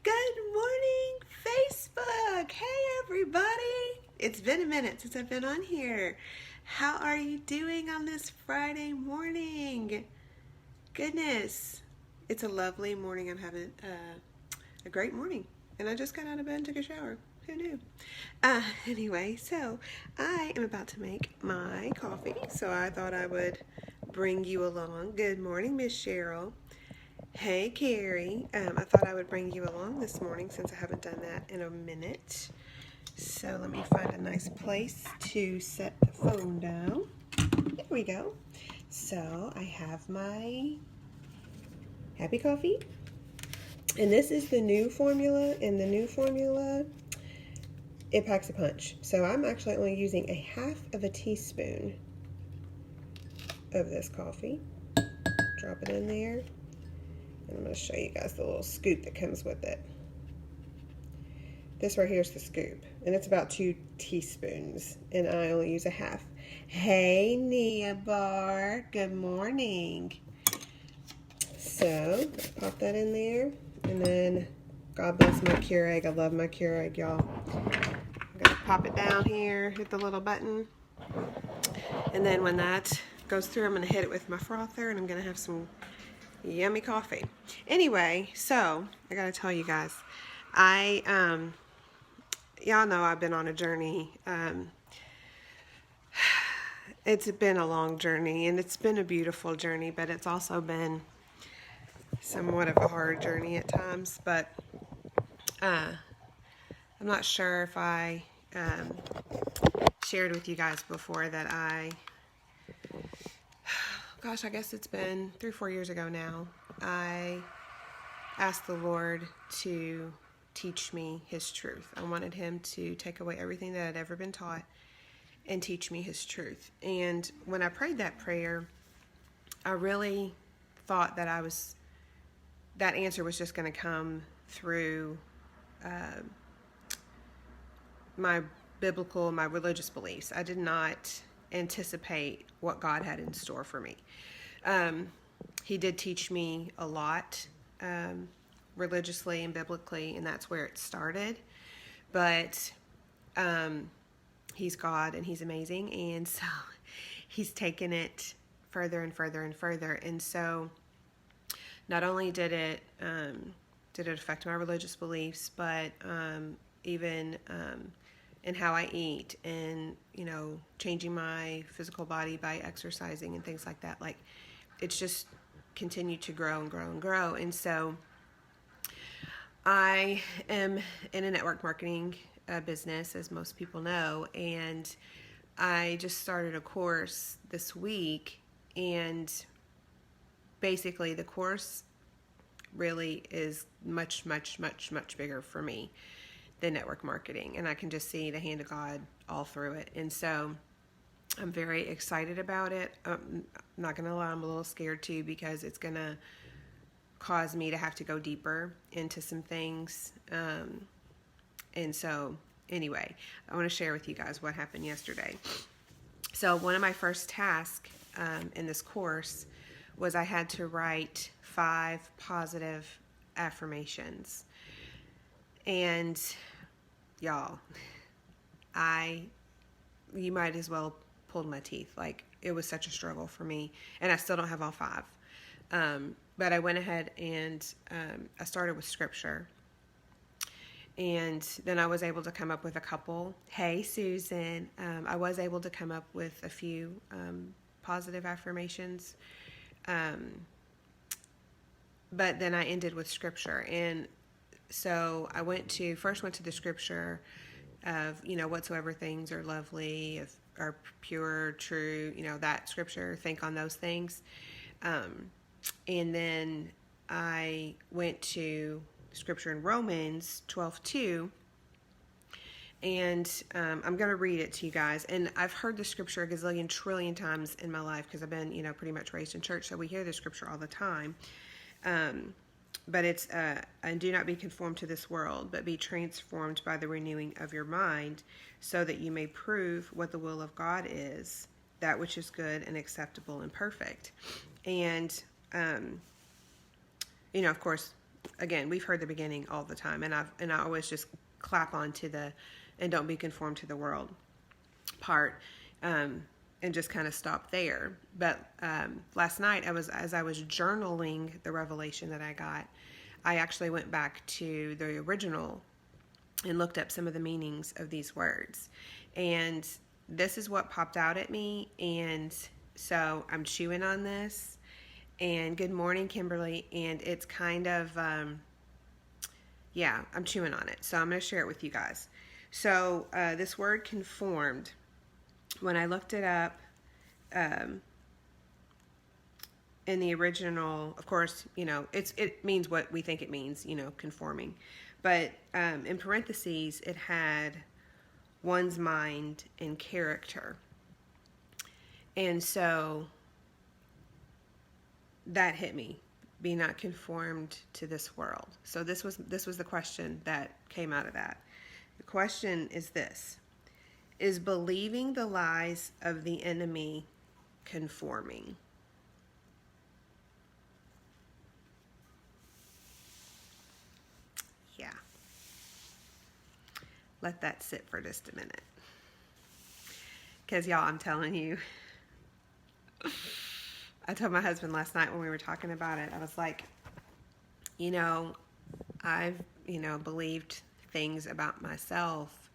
Good morning, Facebook. Hey, everybody. It's been a minute since I've been on here. How are you doing on this Friday morning? Goodness, it's a lovely morning. I'm having a great morning. And I just got out of bed and took a shower. Who knew? Anyway, so I am about to make my coffee. So I thought I would bring you along. Good morning, Miss Cheryl. Hey, Carrie. I thought I would bring you along this morning since I haven't done that in a minute. So let me find a nice place to set the phone down. There we go. So I have my Happy Coffee. And this is the new formula. And the new formula, it packs a punch. So I'm actually only using a half of a teaspoon of this coffee. Drop it in there. And I'm going to show you guys the little scoop that comes with it. This right here is the scoop, and it's about 2 teaspoons, and I only use a half. Hey, Nia Bar, good morning. So, pop that in there, and then God bless my Keurig. I love my Keurig, y'all. I'm going to pop it down here, hit the little button, and then when that goes through, I'm going to hit it with my frother, and I'm going to have some yummy coffee. Anyway, so I gotta tell you guys, y'all know I've been on a journey. It's been a long journey, and it's been a beautiful journey, but it's also been somewhat of a hard journey at times. But I'm not sure if I shared with you guys before that gosh, I guess it's been 3 or 4 years ago now, I asked the Lord to teach me His truth. I wanted Him to take away everything that I'd ever been taught and teach me His truth. And when I prayed that prayer, I really thought that that answer was just going to come through my religious beliefs. I did not anticipate what God had in store for me. He did teach me a lot religiously and biblically, and that's where it started. But He's God, and He's amazing, and so He's taken it further and further and further. And so not only did it affect my religious beliefs, but even and how I eat, and changing my physical body by exercising and things like that. Like, it's just continued to grow and grow and grow. And so I am in a network marketing business, as most people know, and I just started a course this week, and basically the course really is much, much, much, much bigger for me than network marketing, and I can just see the hand of God all through it. And so I'm very excited about it. I'm not gonna lie, I'm a little scared too, because it's gonna cause me to have to go deeper into some things. And so anyway, I want to share with you guys what happened yesterday. So one of my first tasks in this course was I had to write 5 positive affirmations. And y'all, you might as well pulled my teeth. Like, it was such a struggle for me, and I still don't have all 5. But I went ahead and I started with scripture, and then I was able to come up with a couple. Hey, Susan. I was able to come up with a few positive affirmations, but then I ended with scripture. And so I first went to the scripture of, whatsoever things are lovely, are pure, true, that scripture, think on those things. And then I went to scripture in Romans 12:2, and I'm going to read it to you guys. And I've heard the scripture a gazillion trillion times in my life, because I've been, pretty much raised in church, so we hear the scripture all the time. But it's, and do not be conformed to this world, but be transformed by the renewing of your mind, so that you may prove what the will of God is, that which is good and acceptable and perfect. And, of course, again, we've heard the beginning all the time, and I always just clap onto the "and don't be conformed to the world" part, and just kind of stop there. But last night, as I was journaling the revelation that I got, I actually went back to the original and looked up some of the meanings of these words, and this is what popped out at me. And so I'm chewing on this. And good morning, Kimberly. And it's kind of, I'm chewing on it. So I'm going to share it with you guys. So this word conformed, when I looked it up in the original, of course, it means what we think it means, conforming. But in parentheses, it had one's mind and character. And so that hit me. Be not conformed to this world. So this was the question that came out of that. The question is this: is believing the lies of the enemy conforming? Yeah. Let that sit for just a minute. Because y'all, I'm telling you, I told my husband last night when we were talking about it, I was like, I've, believed things about myself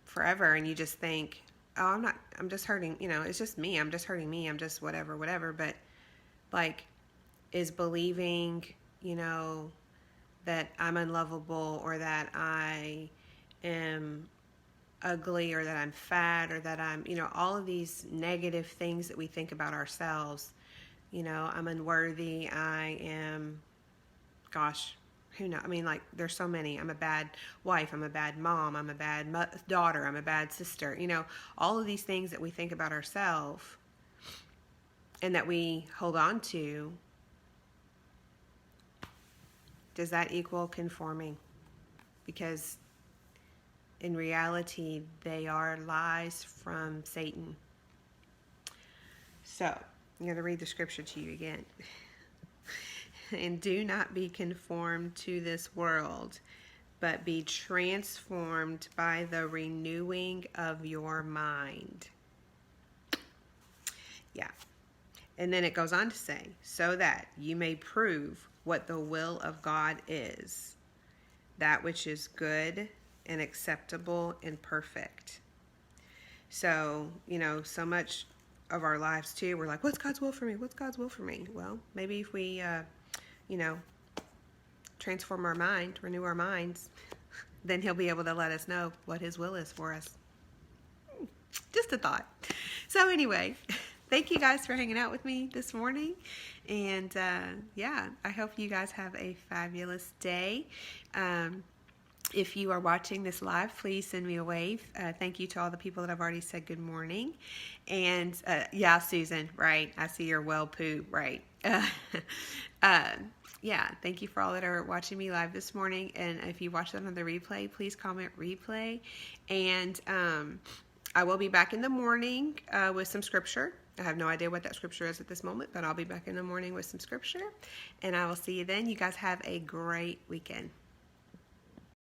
forever, and you just think, oh, I'm just hurting, it's just me, I'm just hurting me, I'm just whatever, but like, is believing, that I'm unlovable, or that I am ugly, or that I'm fat, or that I'm, all of these negative things that we think about ourselves, I'm unworthy, I am, gosh, who knows? I mean, like, there's so many. I'm a bad wife, I'm a bad mom, I'm a bad daughter, I'm a bad sister, all of these things that we think about ourselves and that we hold on to. Does that equal conforming? Because in reality, they are lies from Satan. So, I'm going to read the scripture to you again. And do not be conformed to this world, but be transformed by the renewing of your mind. Yeah. And then it goes on to say, so that you may prove what the will of God is, that which is good and acceptable and perfect. So, so much of our lives too, we're like, what's God's will for me? What's God's will for me? Well, maybe if we, transform our mind, renew our minds, then he'll be able to let us know what his will is for us. Just a thought. So anyway, thank you guys for hanging out with me this morning. And I hope you guys have a fabulous day. If you are watching this live, please send me a wave. Thank you to all the people that I've already said good morning. And Susan, right. I see your well poo, right. Thank you for all that are watching me live this morning. And if you watch that on the replay, please comment replay. And I will be back in the morning with some scripture. I have no idea what that scripture is at this moment, but I'll be back in the morning with some scripture. And I will see you then. You guys have a great weekend.